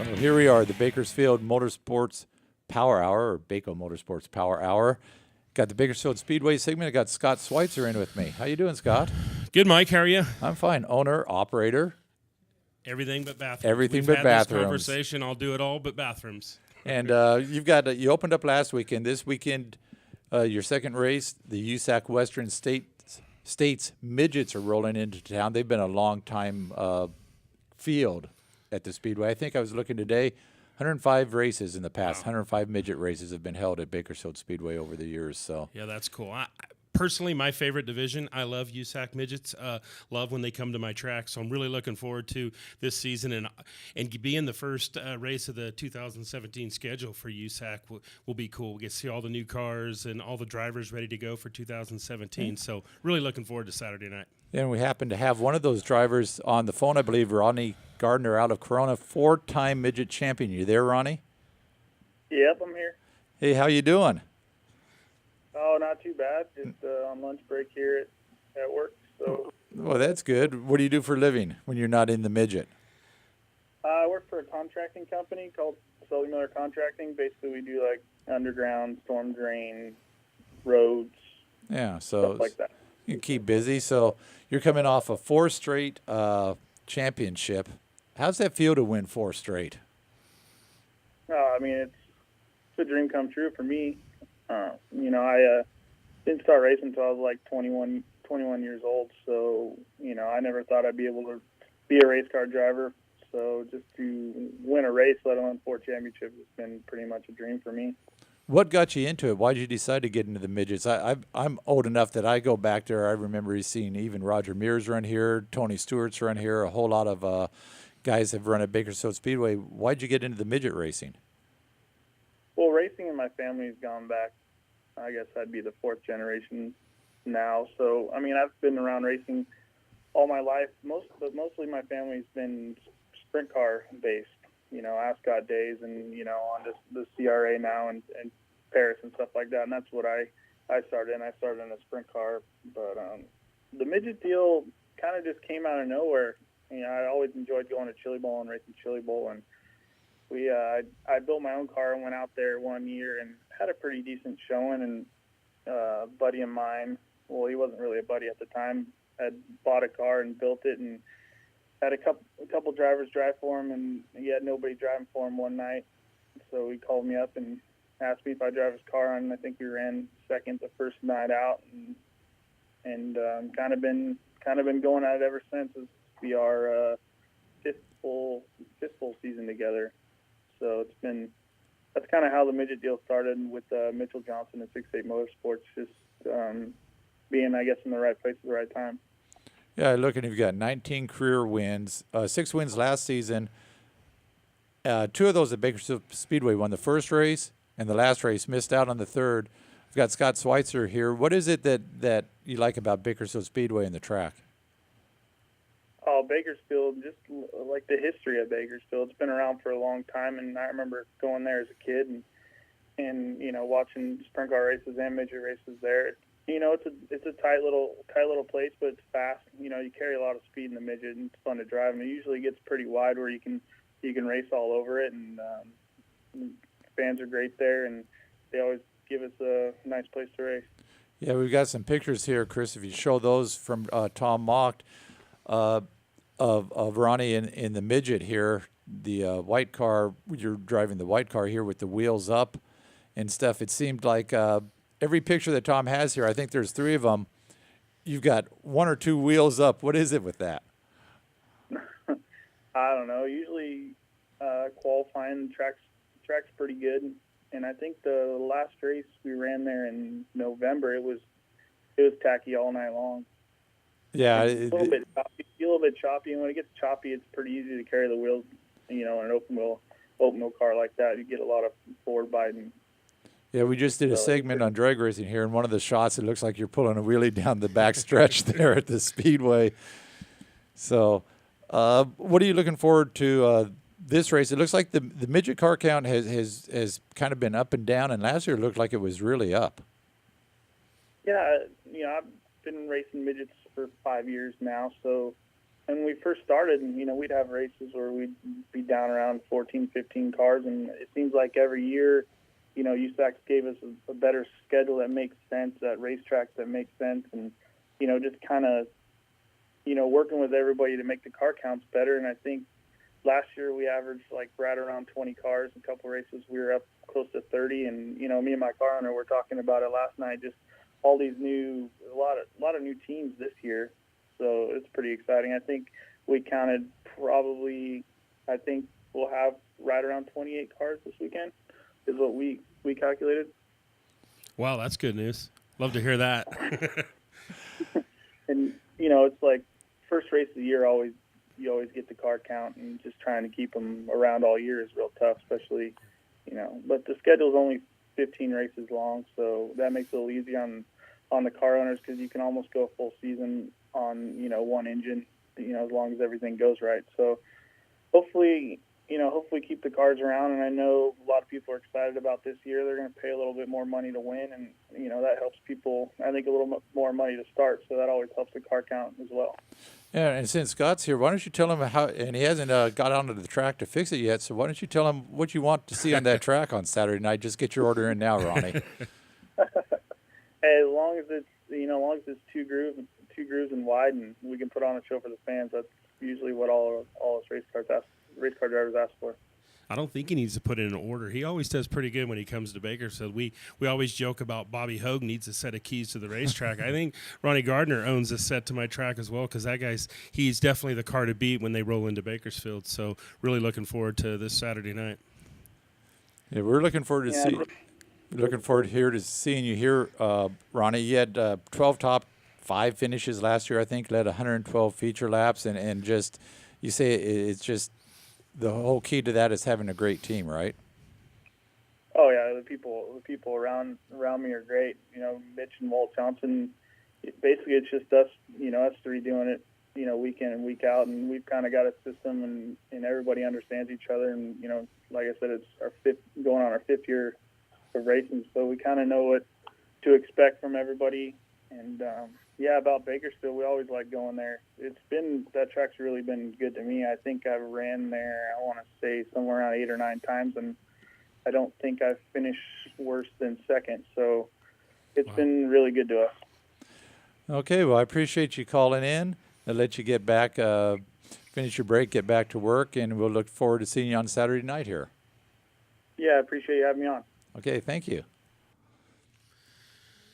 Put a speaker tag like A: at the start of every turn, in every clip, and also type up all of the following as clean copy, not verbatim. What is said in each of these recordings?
A: Well, here we are, the Bakersfield Motorsports Power Hour, or Baco Motorsports Power Hour. Got the Bakersfield Speedway segment. I got Scott Schweitzer in with me. How you doing, Scott?
B: Good, Mike. How are you?
A: I'm fine. Owner, operator.
B: Everything but bathrooms.
A: Everything
B: We've
A: but
B: had
A: bathrooms.
B: This conversation. I'll do it all but bathrooms.
A: And you opened up last weekend. This weekend, your second race, the USAC Western States Midgets are rolling into town. They've been a long time field at the Speedway. I think I was looking today, 105 races in the past. Wow. 105 midget races have been held at Bakersfield Speedway over the years. So
B: yeah, that's cool. Personally, my favorite division. I love USAC midgets. Love when they come to my track. So I'm really looking forward to this season and being the first race of the 2017 schedule for USAC will be cool. We get to see all the new cars and all the drivers ready to go for 2017. So really looking forward to Saturday night.
A: And we happen to have one of those drivers on the phone, I believe, Ronnie Gardner out of Corona, 4-time midget champion. You there, Ronnie?
C: Yep, I'm here.
A: Hey, how you doing?
C: Oh, not too bad. Just on lunch break here at work. So.
A: Well, that's good. What do you do for a living when you're not in the midget?
C: I work for a contracting company called Sully Miller Contracting. Basically, we do like underground, storm drain, roads.
A: Yeah, so
C: stuff like that.
A: You keep busy. So you're coming off a 4 straight championship. How's that feel to win 4 straight?
C: I mean, it's a dream come true for me. I didn't start racing until I was like 21 years old. So, I never thought I'd be able to be a race car driver. So just to win a race, let alone 4 championships, has been pretty much a dream for me.
A: What got you into it? Why did you decide to get into the midgets? I'm old enough that I go back there. I remember seeing even Roger Mears run here, Tony Stewart's run here. A whole lot of guys have run at Bakersfield Speedway. Why'd you get into the midget racing?
C: Well, racing in my family has gone back. I guess I'd be the 4th generation now. So, I mean, I've been around racing all my life. But mostly my family's been sprint car based. Ascot days and, on the CRA now and Paris and stuff like that. And that's what I started in. I started in a sprint car. But the midget deal kind of just came out of nowhere. I always enjoyed going to Chili Bowl and racing Chili Bowl. And I built my own car and went out there one year and had a pretty decent showing. And a buddy of mine, well, he wasn't really a buddy at the time, had bought a car and built it and had a couple drivers drive for him, and he had nobody driving for him one night. So he called me up and asked me if I'd drive his car, and I think we ran second the first night out, and kind of been going at it ever since. It's be our fifth full season together. So that's kind of how the midget deal started with Mitchell Johnson at 6'8 Motorsports, just being, I guess, in the right place at the right time.
A: Yeah, look, and you've got 19 career wins, 6 wins last season. 2 of those at Bakersfield Speedway won the first race, and the last race missed out on the third. We've got Scott Schweitzer here. What is it that you like about Bakersfield Speedway and the track?
C: Oh, Bakersfield, just like the history of Bakersfield. It's been around for a long time, and I remember going there as a kid and watching sprint car races and midget races there. It's a tight little place, but it's fast. You carry a lot of speed in the midget, and it's fun to drive. And it usually gets pretty wide where you can race all over it, and fans are great there, and they always give us a nice place to race.
A: Yeah, we've got some pictures here, Chris. If you show those from Tom Mocht of Ronnie in the midget here, the white car. You're driving the white car here with the wheels up and stuff. It seemed like every picture that Tom has here, I think there's 3 of them, you've got 1 or 2 wheels up. What is it with that?
C: I don't know. Usually qualifying track's pretty good, and I think the last race we ran there in November, it was tacky all night long.
A: Yeah,
C: a little bit choppy, and when it gets choppy, it's pretty easy to carry the wheels. In an open wheel car like that, you get a lot of forward biting.
A: Yeah, we just did a segment on drag racing here, and one of the shots, it looks like you're pulling a wheelie down the back stretch there at the Speedway. So what are you looking forward to this race? It looks like the midget car count has kind of been up and down, and last year it looked like it was really up.
C: Yeah, I've been racing midgets for 5 years now, so when we first started, we'd have races where we'd be down around 14, 15 cars, and it seems like every year, USAC gave us a better schedule that makes sense, at racetracks that make sense, and, just kind of, working with everybody to make the car counts better. And I think last year we averaged like right around 20 cars. A couple races we were up close to 30, and, me and my car owner were talking about it last night, just all these a lot of new teams this year. So it's pretty exciting. I think we counted I think we'll have right around 28 cars this weekend is what we calculated.
B: Wow, that's good news. Love to hear that.
C: And, it's like first race of the year, you always get the car count, and just trying to keep them around all year is real tough, especially, but the schedule's only 15 races long, so that makes it a little easy on the car owners, because you can almost go a full season on, one engine, as long as everything goes right. So hopefully keep the cars around. And I know a lot of people are excited about this year. They're going to pay a little bit more money to win, and, that helps people, I think, a little more money to start. So that always helps the car count as well.
A: Yeah, and since Scott's here, why don't you tell him how, and he hasn't got onto the track to fix it yet, so why don't you tell him what you want to see on that track on Saturday night? Just get your order in now, Ronnie.
C: As long as it's two grooves and wide, and we can put on a show for the fans, that's usually what all us race car drivers ask for.
B: I don't think he needs to put in an order. He always does pretty good when he comes to Bakersfield. We always joke about Bobby Hogue needs a set of keys to the racetrack. I think Ronnie Gardner owns a set to my track as well, because he's definitely the car to beat when they roll into Bakersfield. So really looking forward to this Saturday night.
A: Yeah, we're looking forward to seeing you here, Ronnie. You had 12 top 5 finishes last year, I think, led 112 feature laps, and just, you say it's just, the whole key to that is having a great team, right?
C: Oh yeah, the people around me are great. Mitch and Walt Johnson. Basically, it's just us, us three doing it, week in and week out, and we've kind of got a system, and everybody understands each other. And like I said, it's going on our 5th year of racing, so we kind of know what to expect from everybody. And about Bakersfield, we always like going there. That track's really been good to me. I think I've ran there, I want to say, somewhere around 8 or 9 times, and I don't think I've finished worse than second. So it's been really good to us.
A: Okay, well, I appreciate you calling in. I'll let you get back, finish your break, get back to work, and we'll look forward to seeing you on Saturday night here.
C: Yeah, I appreciate you having me on.
A: Okay, thank you.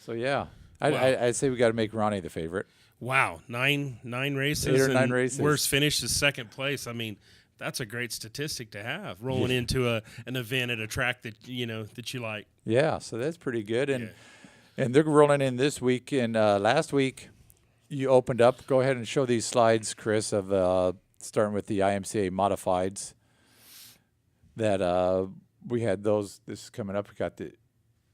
A: So, yeah.
B: Wow.
A: I'd say we got to make Ronnie the favorite.
B: Wow, nine races.
A: 8 or 9
B: and
A: races.
B: Worst finish is second place. I mean, that's a great statistic to have, rolling into an event at a track that that you like.
A: Yeah, so that's pretty good. And they're rolling in this week. And last week you opened up. Go ahead and show these slides, Chris, of starting with the IMCA modifieds. That we had those. This is coming up. We got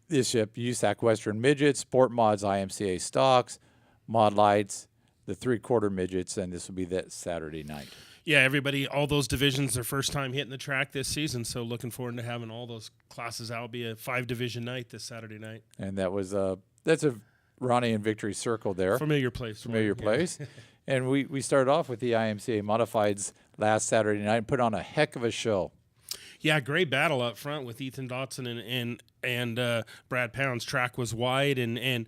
A: this ship, USAC Western Midgets, Sport Mods, IMCA Stocks, Mod Lights, the 3/4 Midgets, and this will be that Saturday night.
B: Yeah, everybody, all those divisions, their first time hitting the track this season, so looking forward to having all those classes out. It'll be a 5-division night this Saturday night.
A: And that's a Ronnie and Victory Circle there.
B: Familiar place.
A: Familiar place. And we started off with the IMCA Modifieds last Saturday night and put on a heck of a show.
B: Yeah, great battle up front with Ethan Dotson and Brad Pounds. Track was wide, and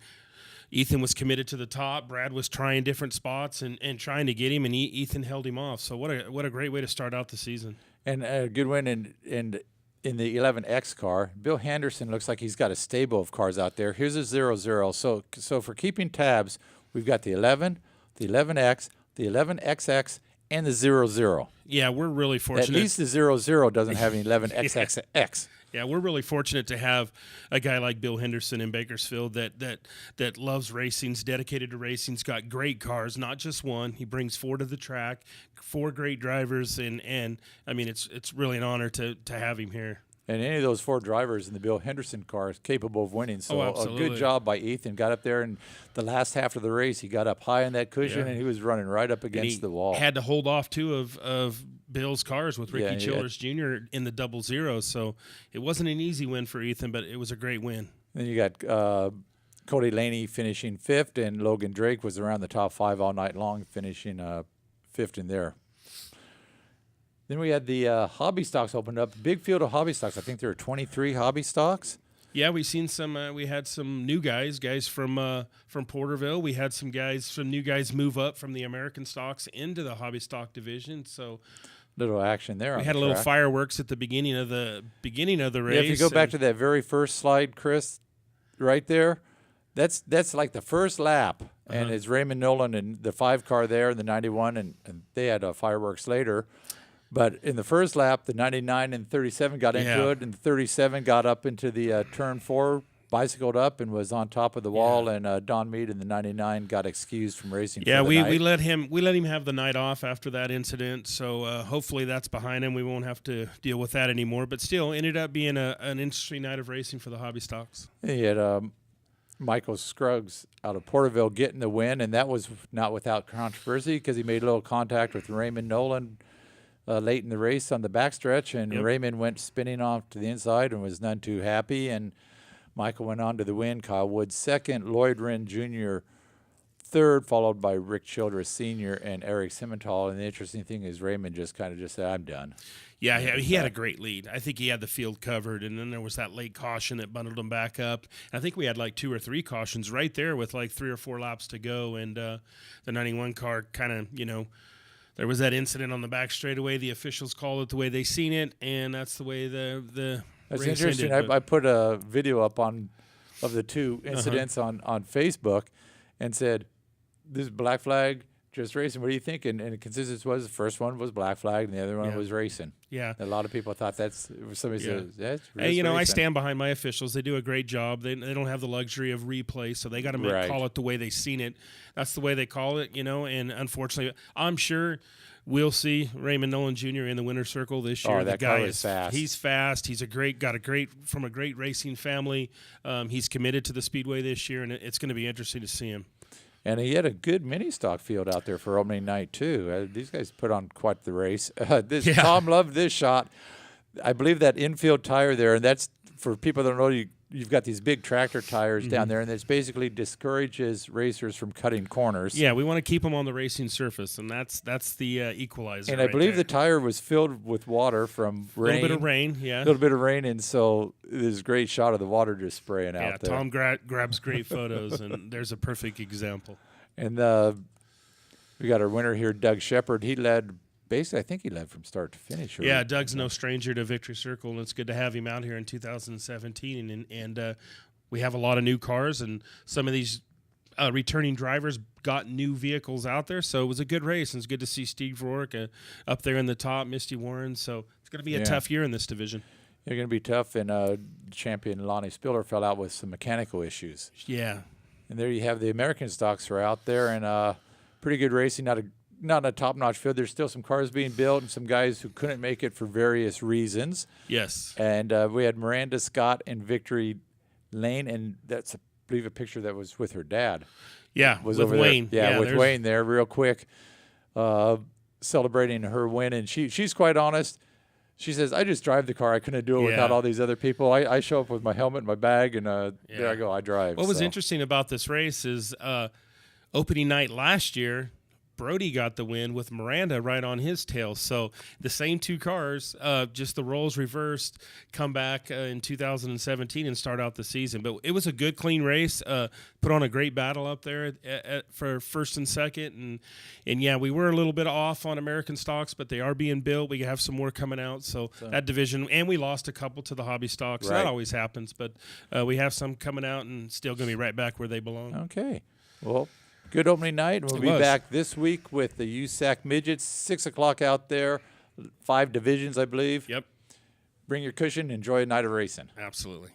B: Ethan was committed to the top. Brad was trying different spots and trying to get him, and Ethan held him off. So what a great way to start out the season. And
A: a good win in the 11X car. Bill Henderson looks like he's got a stable of cars out there. Here's a 00. So for keeping tabs, we've got the 11, the 11X, the 11XX, and the 00.
B: Yeah, we're really fortunate.
A: At least the 00 doesn't have an 11XXX.
B: Yeah, we're really fortunate to have a guy like Bill Henderson in Bakersfield that loves racing's dedicated to racing's got great cars, not just one. He brings 4 to the track, 4 great drivers, and I mean it's really an honor to have him here.
A: And any of those 4 drivers in the Bill Henderson car is capable of winning. So a
B: absolutely.
A: good job by Ethan. Got up there in the last half of the race. He got up high in that cushion, and he was running right up against the wall.
B: Had to hold off 2 of Bill's cars with Ricky Childress Jr. in the 00. So it wasn't an easy win for Ethan, but it was a great win.
A: Then you got Cody Laney finishing 5th, and Logan Drake was around the top 5 all night long, finishing fifth in there. Then we had the hobby stocks opened up. Big field of hobby stocks. I think there were 23 hobby stocks.
B: Yeah, we seen some. We had some new guys from Porterville. We had some new guys move up from the American stocks into the hobby stock division. So
A: Little action there.
B: we had a little fireworks at the beginning of the race.
A: Yeah, if you go back to that very first slide, Chris, right there, that's like the first lap, and it's Raymond Nolan and the 5 car there, the 91, and they had fireworks later. But in the first lap, the 99 and 37 got into it, and the 37 got up into the turn 4, bicycled up, and was on top of the wall. And Don Mead in the 99 got excused from racing.
B: Yeah,
A: for the night.
B: we let him have the night off after that incident. So hopefully that's behind him. We won't have to deal with that anymore. But still, ended up being an interesting night of racing for the hobby stocks.
A: He had Michael Scruggs out of Porterville getting the win, and that was not without controversy because he made a little contact with Raymond Nolan late in the race on the backstretch, and Raymond went spinning off to the inside and was none too happy, and Michael went on to the win. Kyle Wood second, Lloyd Wren Jr. third, followed by Rick Childress Sr. and Eric Simmental. And the interesting thing is Raymond just said, I'm done.
B: Yeah, he had a great lead. I think he had the field covered, and then there was that late caution that bundled him back up. And I think we had like 2 or 3 cautions right there with like 3 or 4 laps to go, and the 91 car kind of, there was that incident on the back straightaway. The officials called it the way they seen it, and that's the way the
A: That's
B: race
A: interesting.
B: ended,
A: I put a video up of the 2 incidents on Facebook and said, this is black flag, just racing. What do you think? And the consensus was the first one was black flag and the other one was racing.
B: Yeah.
A: A lot of people thought somebody says, that's
B: hey, I
A: racing.
B: stand behind my officials. They do a great job. They don't have the luxury of replay, so they got to call it the way they seen it. That's the way they call it, and unfortunately, I'm sure we'll see Raymond Nolan Jr. in the winner's circle this year.
A: That guy is fast.
B: He's fast. He's from a great racing family. He's committed to the speedway this year, and it's going to be interesting to see him.
A: And he had a good mini stock field out there for opening night, too. These guys put on quite the race. Tom loved this shot. I believe that infield tire there, and that's for people that don't know, you've got these big tractor tires down there, and this basically discourages racers from cutting corners.
B: Yeah, we want to keep them on the racing surface, and that's the equalizer.
A: And I believe the tire was filled with water from rain.
B: A little bit of rain, yeah.
A: A little bit of rain, and so there's a great shot of the water just spraying out there.
B: Yeah, Tom grabs great photos, and there's a perfect example.
A: And we got our winner here, Doug Shepard. He led. Basically, I think he led from start to finish.
B: Yeah, Doug's no stranger to Victory Circle, and it's good to have him out here in 2017. And we have a lot of new cars, and some of these returning drivers got new vehicles out there. So it was a good race, and it's good to see Steve Rourke up there in the top, Misty Warren. So it's going to be a tough year in this division.
A: They're going to be tough, and champion Lonnie Spiller fell out with some mechanical issues.
B: Yeah.
A: And there you have the American stocks are out there, and pretty good racing, not a top-notch field. There's still some cars being built and some guys who couldn't make it for various reasons.
B: Yes.
A: And we had Miranda Scott in Victory Lane, and that's, I believe, a picture that was with her dad.
B: Yeah,
A: was
B: with
A: over
B: Wayne.
A: There. Yeah, with Wayne there real quick, celebrating her win. And she's quite honest. She says, I just drive the car. I couldn't do it without all these other people. I show up with my helmet, my bag, and there I go. I drive.
B: What was interesting about this race is opening night last year, Brody got the win with Miranda right on his tail. So the same 2 cars, just the roles reversed, come back in 2017 and start out the season. But it was a good, clean race. Put on a great battle up there for first and second. And yeah, we were a little bit off on American stocks, but they are being built. We have some more coming out. So that division, and we lost a couple to the hobby stocks. Right. That always happens. But we have some coming out and still going to be right back where they belong.
A: Okay. Well, good opening night. We'll be back this week with the USAC Midgets, 6 o'clock out there, 5 divisions, I believe.
B: Yep.
A: Bring your cushion. Enjoy a night of racing.
B: Absolutely.